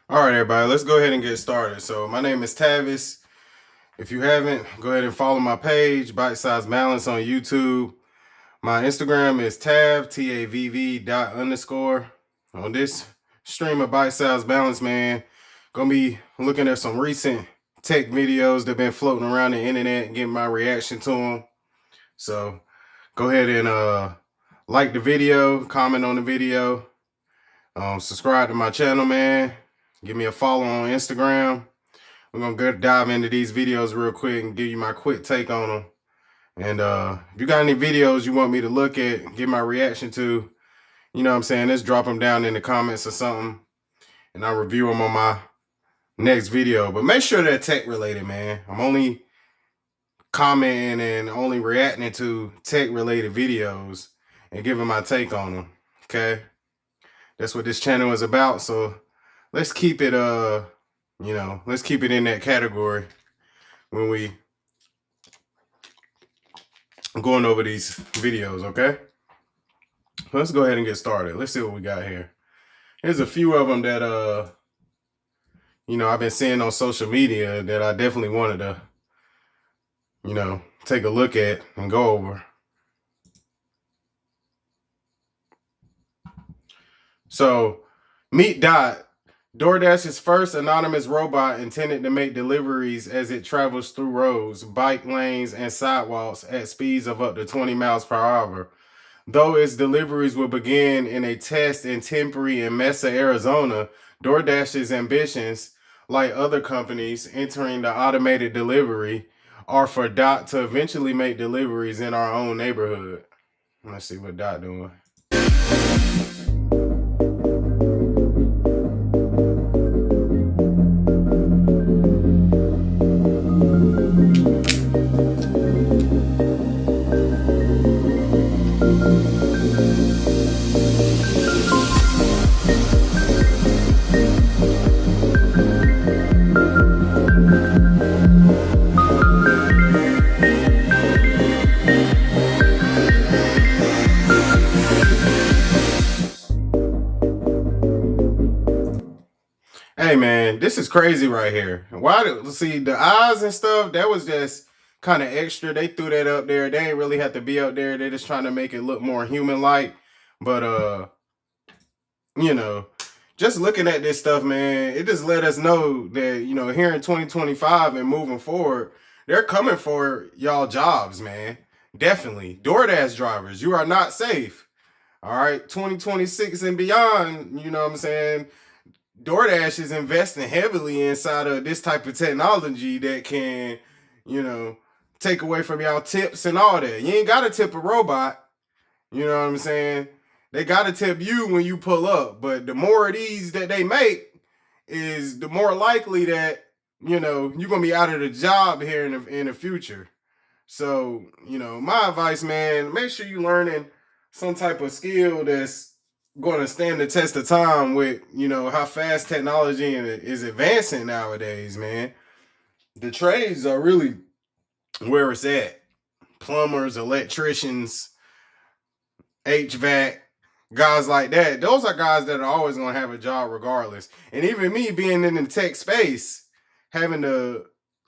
All right, everybody, let's go ahead and get started. So my name is Tavis. If you haven't, go ahead and follow my page, Byte-Sized Balance on YouTube. My Instagram is tav_. On this stream of Byte-Sized Balance, man, gonna be looking at some recent tech videos that have been floating around the internet and getting my reaction to them. So go ahead and like the video, comment on the video, subscribe to my channel, man. Give me a follow on Instagram. We're gonna go dive into these videos real quick and give you my quick take on them. And if you got any videos you want me to look at, give my reaction to, you know what I'm saying, let's drop them down in the comments or something, and I'll review them on my next video. But make sure they're tech related, man. I'm only commenting and only reacting to tech related videos and giving my take on them. Okay, that's what this channel is about. So let's keep it let's keep it in that category when we going over these videos. Okay, let's go ahead and get started. Let's see what we got here. Here's a few of them that I've been seeing on social media that I definitely wanted to take a look at and go over. So meet Dot, DoorDash's first anonymous robot intended to make deliveries as it travels through roads, bike lanes, and sidewalks at speeds of up to 20 miles per hour. Though its deliveries will begin in a test in Tempe and Mesa, Arizona, DoorDash's ambitions, like other companies entering the automated delivery, are for Dot to eventually make deliveries in our own neighborhood. Let's see what Dot doing. Hey man, this is crazy right here. See the eyes and stuff? That was just kind of extra. They threw that up there. They ain't really have to be up there. They're just trying to make it look more human-like. But you know, just looking at this stuff, man, it just let us know that here in 2025 and moving forward, they're coming for y'all jobs, man. Definitely, DoorDash drivers, you are not safe. All right, 2026 and beyond. You know what I'm saying? DoorDash is investing heavily inside of this type of technology that can, take away from y'all tips and all that. You ain't got to tip a robot. You know what I'm saying? They got to tip you when you pull up. But the more of these that they make is the more likely that, you're going to be out of the job here in the future. So, my advice, man, make sure you're learning some type of skill that's going to stand the test of time with how fast technology is advancing nowadays, man. The trades are really where it's at. Plumbers, electricians, HVAC, guys like that. Those are guys that are always going to have a job regardless. And even me being in the tech space, having to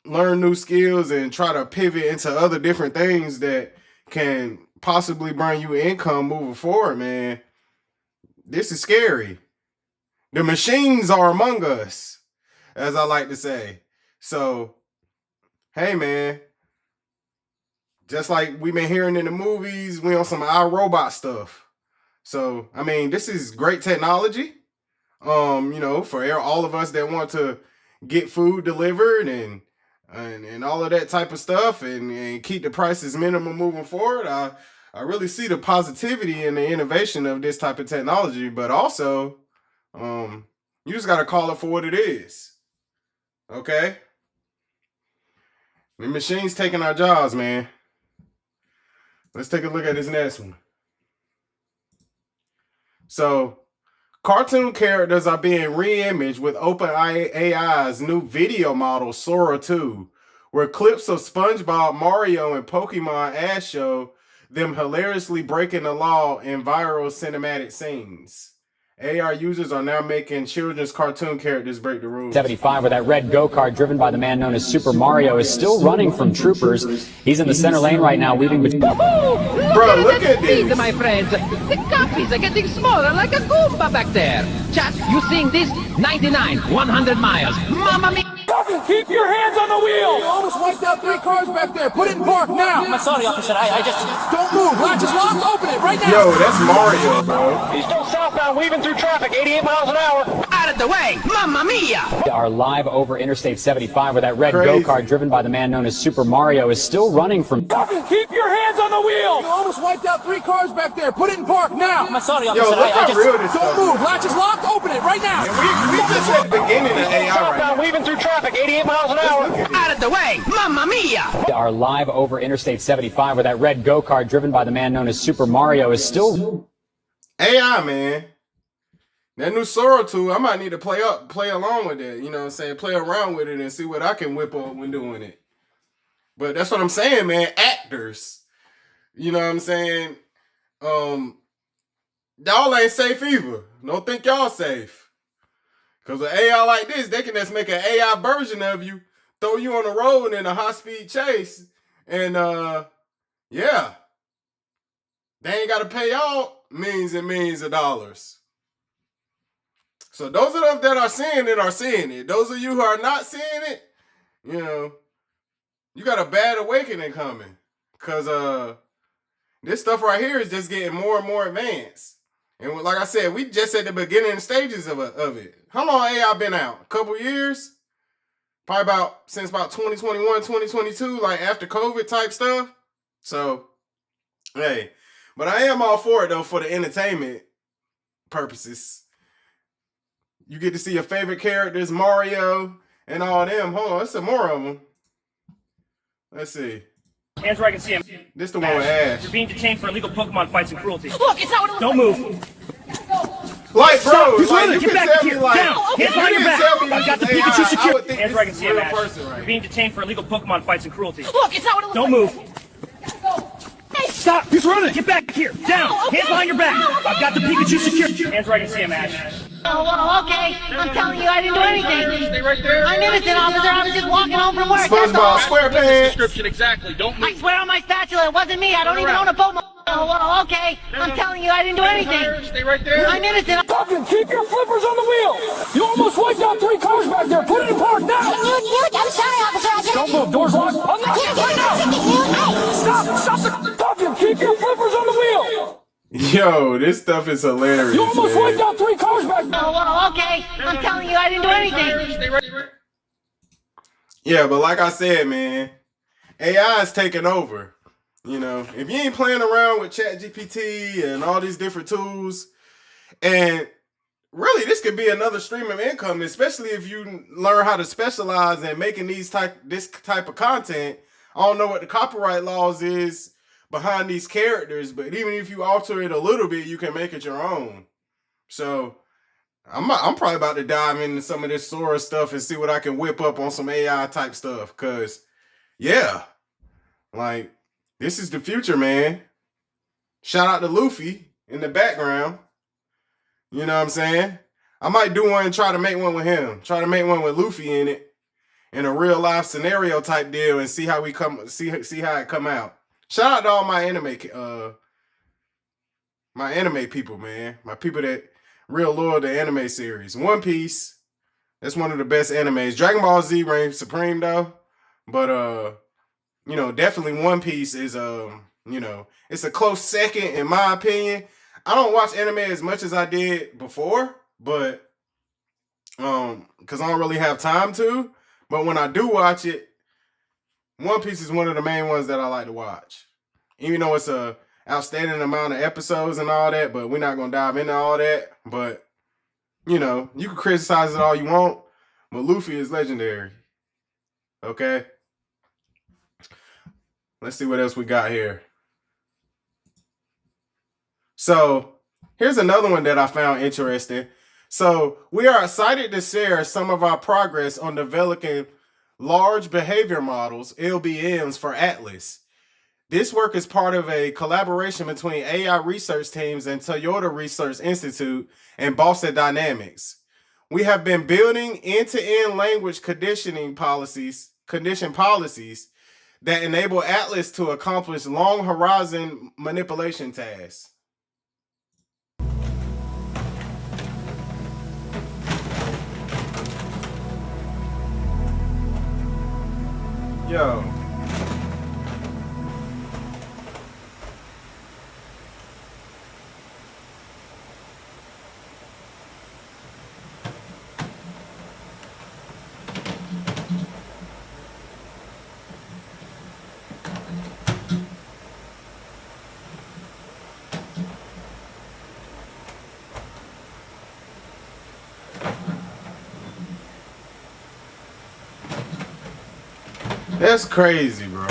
learn new skills and try to pivot into other different things that can possibly bring you income moving forward, man. This is scary. The machines are among us, as I like to say. So, hey, man, just like we've been hearing in the movies, we on some iRobot stuff. So, I mean, this is great technology, for all of us that want to get food delivered and all of that type of stuff and keep the prices minimum moving forward. I really see the positivity and the innovation of this type of technology, but also, you just got to call it for what it is. Okay? The machine's taking our jobs, man. Let's take a look at this next one. So, cartoon characters are being re-imaged with OpenAI's new video model, Sora 2, where clips of SpongeBob, Mario, and Pokemon ads show them hilariously breaking the law in viral cinematic scenes. AI users are now making children's cartoon characters break the rules. 75, where that red go-kart driven by the man known as Super Mario is still running from troopers. He's in the center lane right now, weaving between... Bro, look at these. My friends, the copies are getting smaller like a Goomba back there. Chat, you seeing this? 99, 100 miles. Mamma mia! Keep your hands on the wheel! You almost wiped out 3 cars back there. Put it in park now. I'm sorry, officer. I just... Don't move. Latch is locked. Open it right now. Yo, that's Mario, bro. He's still southbound, weaving through traffic, 88 miles an hour. Out of the way! Mamma mia! Are live over Interstate 75, where that red Crazy. go-kart driven by the man known as Super Mario is still running from... Keep your hands on the wheel! You almost wiped out 3 cars back there. Put it in park now. I'm sorry, Yo, officer. look how real this Don't stuff move. is. Latch is locked. Open it right now. We just at the beginning of AI right Southbound, now. weaving through traffic, 88 miles an hour. Out of the way! Mamma mia! Are live over Interstate 75, where that red go-kart driven by the man known as Super Mario is still... AI, man. That new Sora tool, I might need to play along with that. You know what I'm saying? Play around with it and see what I can whip up when doing it. But that's what I'm saying, man. Actors. You know what I'm saying? Y'all ain't safe either. Don't think y'all safe. Because with AI like this, they can just make an AI version of you, throw you on the road in a high-speed chase, and, yeah. They ain't got to pay y'all millions and millions of dollars. So those of us that are seeing it are seeing it. Those of you who are not seeing it, you know, you got a bad awakening coming. Because this stuff right here is just getting more and more advanced. And like I said, we just at the beginning stages of it. How long AI been out? A couple years? Probably since about 2021, 2022, like after COVID type stuff. So, hey. But I am all for it, though, for the entertainment purposes. You get to see your favorite characters, Mario, and all them. Hold on, there's some more of them. Let's see. Hands where I can see him. This the one with Ash. You're being detained for illegal Pokemon fights and cruelty. Look, it's not what it looks Don't move. Like, bro, He's like, running. you Get can back tell me, here. like, Down. Hands behind your back. I've got the Pikachu secure. Hands where I can see him, Ash. You're being detained for illegal Pokemon fights and cruelty. Look, it's not what it looks Don't move. Stop! He's running! Get back here! Down! Hands behind your back! I've got the Pikachu secure. Hands where I can see him, Ash. Oh, well, okay. I'm telling you, I didn't do anything. Stay right there. I'm innocent, officer. I was just walking home from work. That's SpongeBob all. SquarePants. Description exactly. Don't I swear on my spatula, it wasn't me. I don't even own a boat. Oh, well, okay. I'm telling you, I didn't do anything. Stay right there. I'm innocent. Fucking keep your flippers on the wheel! You almost wiped out 3 cars back there! Put it in park now! I'm sorry, officer. I Don't move, doors locked! Unlock it right now! Stop the fucking keep your flippers on the wheel! Yo, this stuff is hilarious. You almost man. wiped out 3 cars back there! Oh, well, okay. I'm telling you, I didn't do anything. Stay right there. Yeah, but like I said, man, AI is taking over. You know, if you ain't playing around with ChatGPT and all these different tools, and really this could be another stream of income, especially if you learn how to specialize in making this type of content. I don't know what the copyright laws is behind these characters, but even if you alter it a little bit, you can make it your own. So I'm probably about to dive into some of this Sora stuff and see what I can whip up on some AI type stuff. Cause yeah, like this is the future, man. Shout out to Luffy in the background. You know what I'm saying? I might do one and try to make one with him. Try to make one with Luffy in it. In a real life scenario type deal and see how we see how it come out. Shout out to all my anime people, man. My people that real loyal to anime series. One Piece, that's one of the best animes. Dragon Ball Z reigns supreme though. But you know, definitely One Piece is you know, it's a close second in my opinion. I don't watch anime as much as I did before, but because I don't really have time to. But when I do watch it, One Piece is one of the main ones that I like to watch. Even though it's a outstanding amount of episodes and all that, but we're not gonna dive into all that. But you know, you can criticize it all you want, but Luffy is legendary. Okay. Let's see what else we got here. So here's another one that I found interesting. So we are excited to share some of our progress on developing large behavior models, LBMs, for Atlas. This work is part of a collaboration between AI research teams and Toyota Research Institute and Boston Dynamics. We have been building end-to-end language condition policies that enable Atlas to accomplish long horizon manipulation tasks. Yo. That's crazy, bro.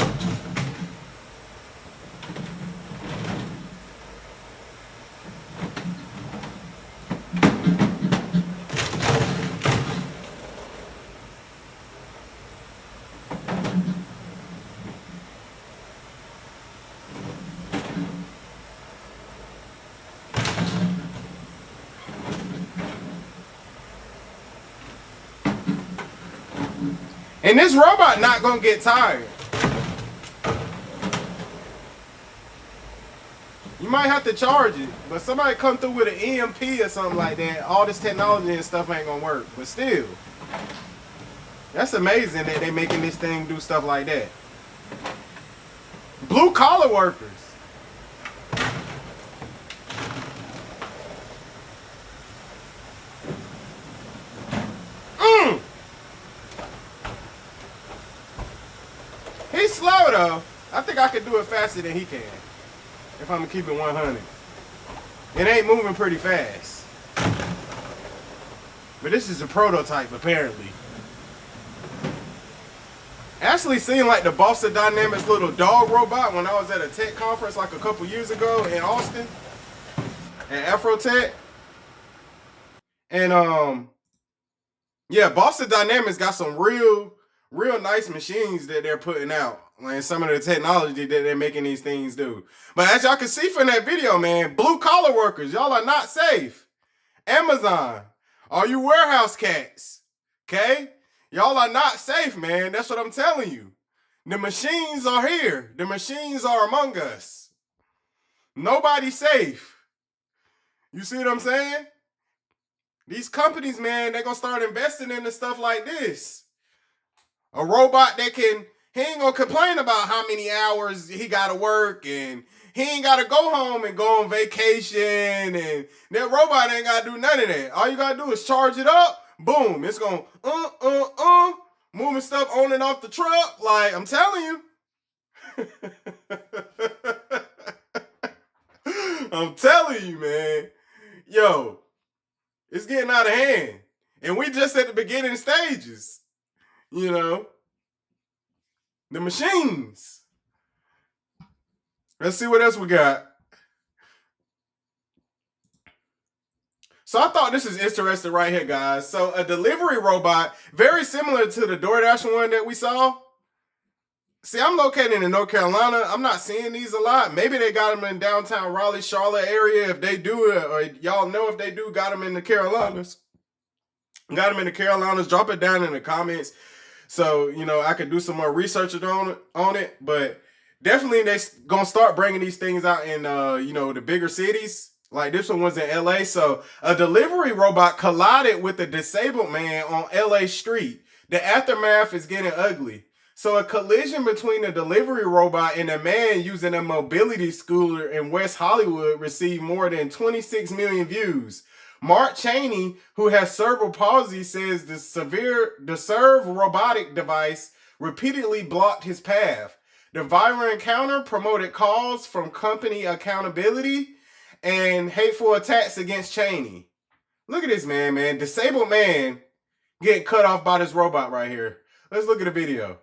And this robot not gonna get tired. You might have to charge it, but somebody come through with an EMP or something like that, all this technology and stuff ain't gonna work. But still, that's amazing that they making this thing do stuff like that. Blue collar workers. He's slow though. I think I could do it faster than he can. If I'm gonna keep it 100. It ain't moving pretty fast. But this is a prototype apparently. Actually seemed like the Boston Dynamics little dog robot when I was at a tech conference like a couple years ago in Austin. At Afrotech. And yeah, Boston Dynamics got some real nice machines that they're putting out. Like some of the technology that they're making these things do. But as y'all can see from that video, man, blue collar workers, y'all are not safe. Amazon, all you warehouse cats, okay? Y'all are not safe, man. That's what I'm telling you. The machines are here. The machines are among us. Nobody's safe. You see what I'm saying? These companies, man, they're going to start investing into stuff like this. A robot that he ain't gonna complain about how many hours he gotta work, and he ain't gotta go home and go on vacation, and that robot ain't gotta do none of that. All you gotta do is charge it up, boom, it's gonna moving stuff on and off the truck. Like, I'm telling you. I'm telling you, man. Yo, it's getting out of hand. And we just at the beginning stages. You know, the machines. Let's see what else we got. So I thought this is interesting right here, guys. So a delivery robot, very similar to the DoorDash one that we saw. See, I'm located in North Carolina. I'm not seeing these a lot. Maybe they got them in downtown Raleigh, Charlotte area. If they do it, or y'all know if they do, got them in the Carolinas. Got them in the Carolinas. Drop it down in the comments. So, you know, I could do some more research on it, but definitely they gonna start bringing these things out in, you know, the bigger cities. Like this one was in LA. So a delivery robot collided with a disabled man on LA street. The aftermath is getting ugly. So a collision between a delivery robot and a man using a mobility scooter in West Hollywood received more than 26 million views. Mark Cheney, who has cerebral palsy, says the Serve robotic device repeatedly blocked his path. The viral encounter promoted calls from company accountability and hateful attacks against Cheney. Look at this man. Disabled man getting cut off by this robot right here. Let's look at the video.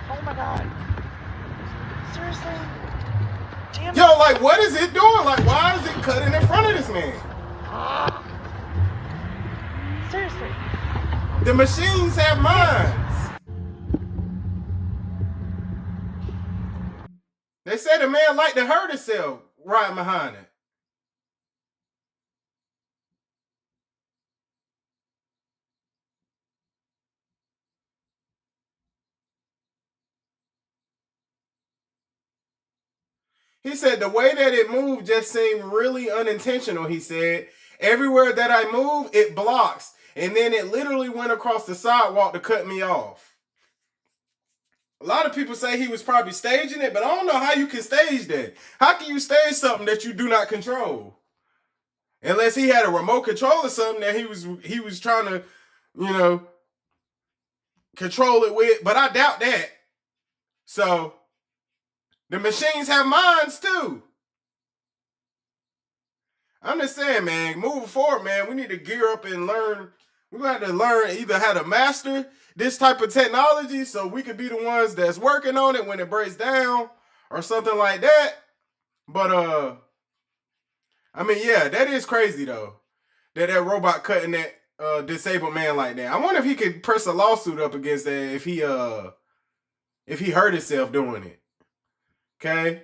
Oh my god. Seriously? Damn. Yo, like, what is it doing? Like, why is it cutting in front of this man? Seriously. The machines have minds. They said a man liked to hurt himself riding behind it. He said the way that it moved just seemed really unintentional, he said. Everywhere that I move, it blocks. And then it literally went across the sidewalk to cut me off. A lot of people say he was probably staging it, but I don't know how you can stage that. How can you stage something that you do not control? Unless he had a remote control or something that he was trying to, you know, control it with. But I doubt that. So the machines have minds too. I'm just saying, man, moving forward, man, we need to gear up and learn. We're going to have to learn either how to master this type of technology so we could be the ones that's working on it when it breaks down or something like that. But, I mean, yeah, that is crazy, though, that robot cutting that disabled man like that. I wonder if he could press a lawsuit up against that if he hurt himself doing it. Okay?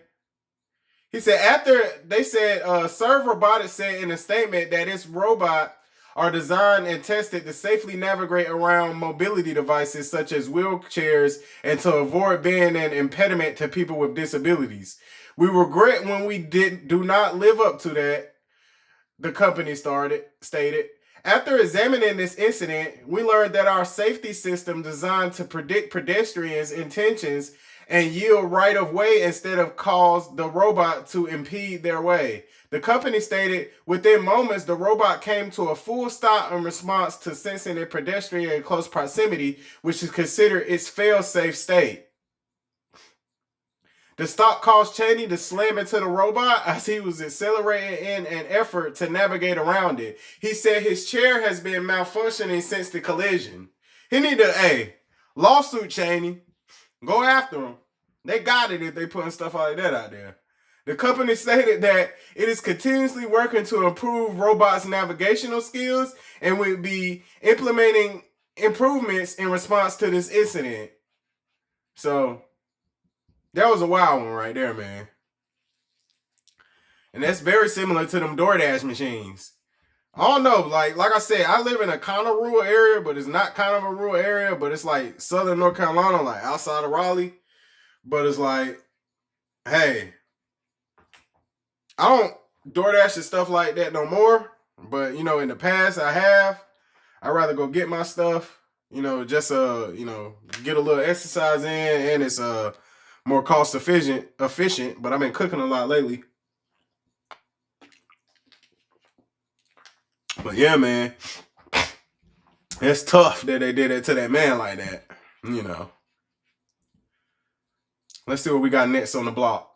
He said after they said Serve Robotics said in a statement that its robot are designed and tested to safely navigate around mobility devices such as wheelchairs and to avoid being an impediment to people with disabilities. We regret when we do not live up to that, the company stated. After examining this incident, we learned that our safety system designed to predict pedestrians' intentions and yield right of way instead of cause the robot to impede their way. The company stated within moments the robot came to a full stop in response to sensing a pedestrian in close proximity, which is considered its fail-safe state. The stop caused Cheney to slam into the robot as he was accelerating in an effort to navigate around it. He said his chair has been malfunctioning since the collision. He need to, lawsuit Cheney. Go after them. They got it if they putting stuff like that out there. The company stated that it is continuously working to improve robots' navigational skills and will be implementing improvements in response to this incident. So, that was a wild one right there, man. And that's very similar to them DoorDash machines. I don't know, like I said, I live in a kind of rural area, but it's not kind of a rural area, but it's like southern North Carolina, like outside of Raleigh. But it's like, hey, I don't DoorDash and stuff like that no more. But, you know, in the past I have. I'd rather go get my stuff, you know, just, you know, get a little exercise in, and it's more cost efficient, but I've been cooking a lot lately. But yeah, man, it's tough that they did it to that man like that, you know. Let's see what we got next on the block.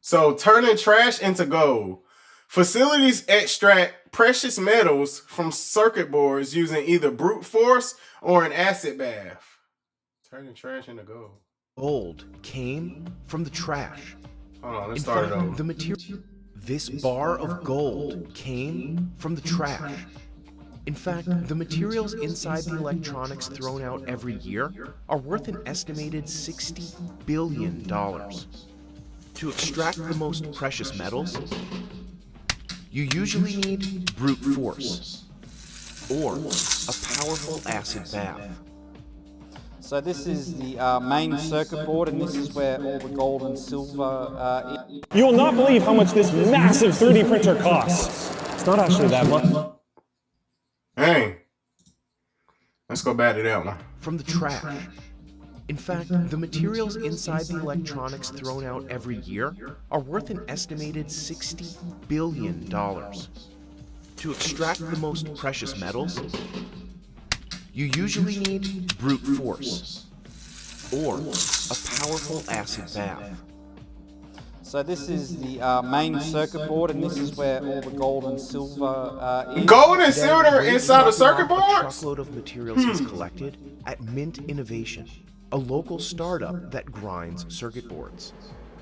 So, turning trash into gold. Facilities extract precious metals from circuit boards using either brute force or an acid bath. Turning trash into gold. Gold came from the trash. Hold on, let's start it over. The material. This bar of gold came from the trash. In fact, the materials inside the electronics thrown out every year are worth an estimated $60 billion. To extract the most precious metals, you usually need brute force or a powerful acid bath. So this is the main circuit board, and this is where all the gold and silver is. You will not believe how much this massive 3D printer costs. It's not actually that much. Hey, let's go back to that one. From the trash. In fact, the materials inside the electronics thrown out every year are worth an estimated $60 billion. To extract the most precious metals, you usually need brute force or a powerful acid bath. So this is the main circuit board, and this is where all the gold and silver is. Gold and silver inside a circuit A board? truckload of materials is collected at Mint Innovation, a local startup that grinds circuit boards.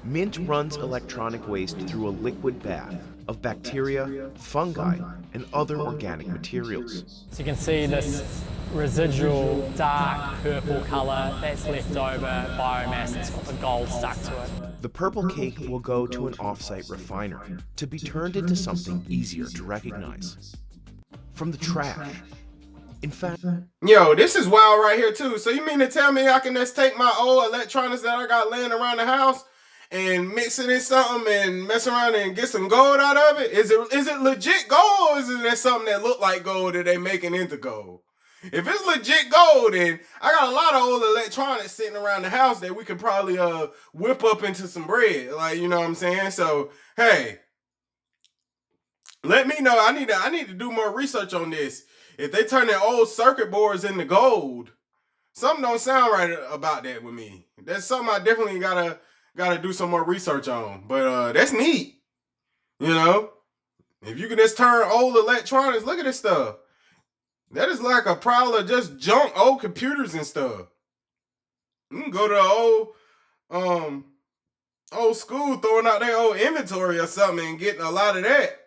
Mint runs electronic waste through a liquid bath of bacteria, fungi, and other organic materials. So you can see this residual dark purple colour that's left over biomass that's got the gold stuck to it. The purple cake will go to an off-site refiner to be turned into something easier to recognize. From the trash. In fact, yo, this is wild right here too. So you mean to tell me I can just take my old electronics that I got laying around the house and mix it in something and mess around and get some gold out of it? Is it legit gold, or is it something that look like gold that they making into gold? If it's legit gold, then I got a lot of old electronics sitting around the house that we could probably whip up into some bread. Like, you know what I'm saying? So hey, let me know. I need to do more research on this. If they turn their old circuit boards into gold, something don't sound right about that with me. That's something I definitely gotta do some more research on. But that's neat. You know, if you can just turn old electronics, look at this stuff. That is like a pile of just junk, old computers and stuff. You can go to the old school throwing out their old inventory or something and getting a lot of that.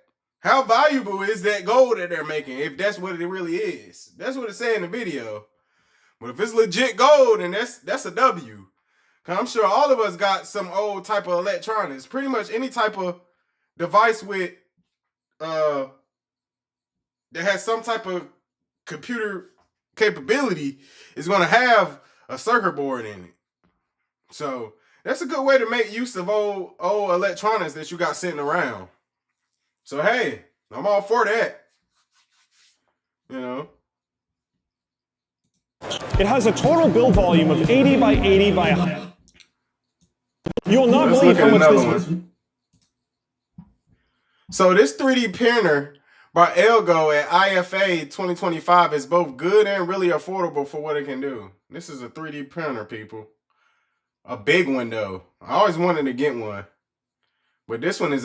How valuable is that gold that they're making, if that's what it really is? That's what it said in the video. But if it's legit gold, then that's a W. Cause I'm sure all of us got some old type of electronics. Pretty much any type of device with that has some type of computer capability is going to have a circuit board in it. So that's a good way to make use of old electronics that you got sitting around. So hey, I'm all for that. You know. It has a total build volume of 80 by 80 by 100. You will not believe how much this is. So this 3D printer by Elgo at IFA 2025 is both good and really affordable for what it can do. This is a 3D printer, people. A big one though. I always wanted to get one. But this one is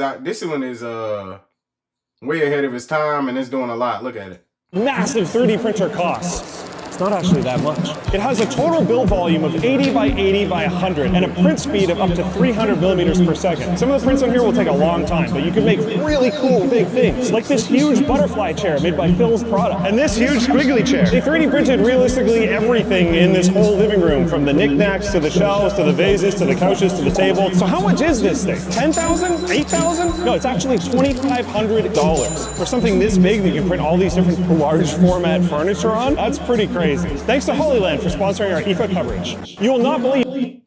way ahead of its time and it's doing a lot. Look at it. Massive 3D printer costs. It's not actually that much. It has a total build volume of 80 by 80 by 100 and a print speed of up to 300 millimeters per second. Some of the prints on here will take a long time, but you can make really cool big things, like this huge butterfly chair made by Phil's product, and this huge squiggly chair. They 3D printed realistically everything in this whole living room, from the knickknacks to the shelves to the vases to the couches to the table. So how much is this thing? $10,000? $8,000? No, it's actually $2,500 for something this big that you can print all these different large format furniture on. That's pretty crazy. Thanks to Holyland for sponsoring our IFA coverage. You will not believe.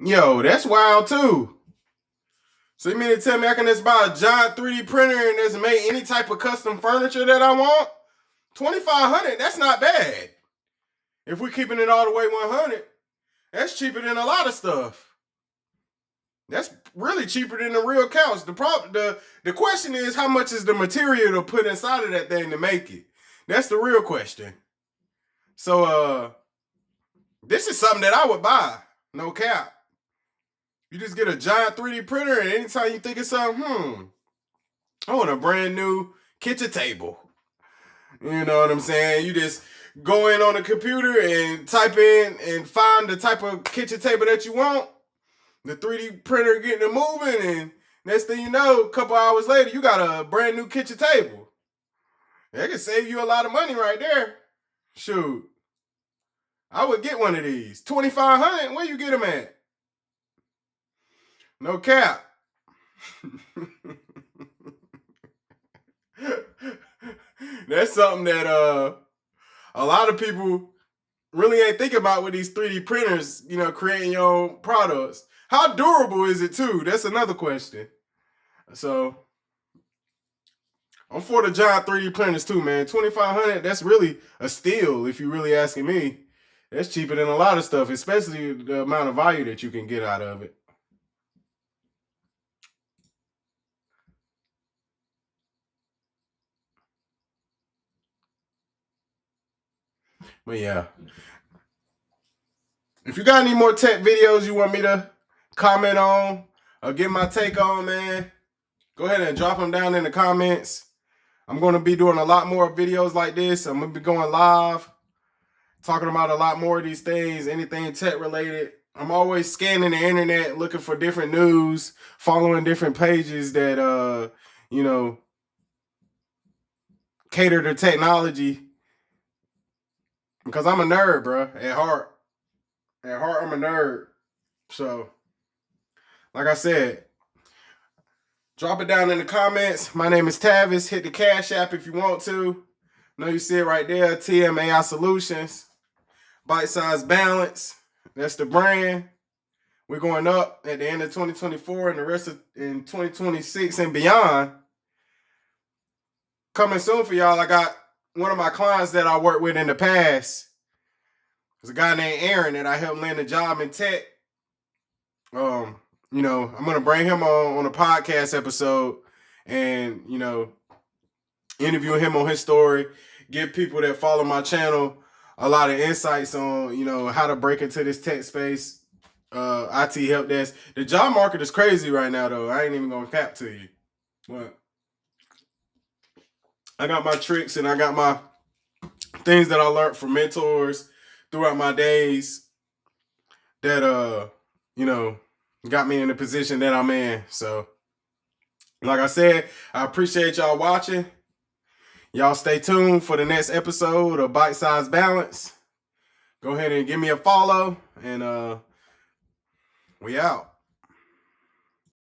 Yo, that's wild too. So you mean to tell me I can just buy a giant 3D printer and just make any type of custom furniture that I want? $2,500, that's not bad. If we're keeping it all the way 100, that's cheaper than a lot of stuff. That's really cheaper than the real couch. The question is, how much is the material to put inside of that thing to make it? That's the real question. So, this is something that I would buy, no cap. You just get a giant 3D printer and anytime you think of something, I want a brand new kitchen table. You know what I'm saying? You just go in on the computer and type in and find the type of kitchen table that you want. The 3D printer getting it moving and next thing you know, a couple hours later, you got a brand new kitchen table. That can save you a lot of money right there. Shoot. I would get one of these. $2,500, where you get them at? No cap. That's something that a lot of people really ain't think about with these 3D printers, you know, creating your own products. How durable is it too? That's another question. So I'm for the giant 3D printers too, man. $2,500, that's really a steal if you're really asking me. That's cheaper than a lot of stuff, especially the amount of value that you can get out of it. But yeah. If you got any more tech videos you want me to comment on or get my take on, man, go ahead and drop them down in the comments. I'm going to be doing a lot more videos like this. I'm going to be going live, talking about a lot more of these things, anything tech related. I'm always scanning the internet, looking for different news, following different pages that, you know, cater to technology. Because I'm a nerd, bro, at heart. At heart, I'm a nerd. So, like I said, drop it down in the comments. My name is Tavis. Hit the Cash App if you want to. I know you see it right there. TMAI Solutions. Byte-Sized Balance. That's the brand. We're going up at the end of 2024 and the rest of in 2026 and beyond. Coming soon for y'all, I got one of my clients that I worked with in the past. There's a guy named Aaron that I helped land a job in tech. You know, I'm going to bring him on a podcast episode and, you know, interview him on his story, give people that follow my channel a lot of insights on, you know, how to break into this tech space, IT help desk. The job market is crazy right now, though. I ain't even going to cap to you. But I got my tricks and I got my things that I learned from mentors throughout my days that, you know, got me in the position that I'm in. So, like I said, I appreciate y'all watching. Y'all stay tuned for the next episode of Byte-Sized Balance. Go ahead and give me a follow, and we out.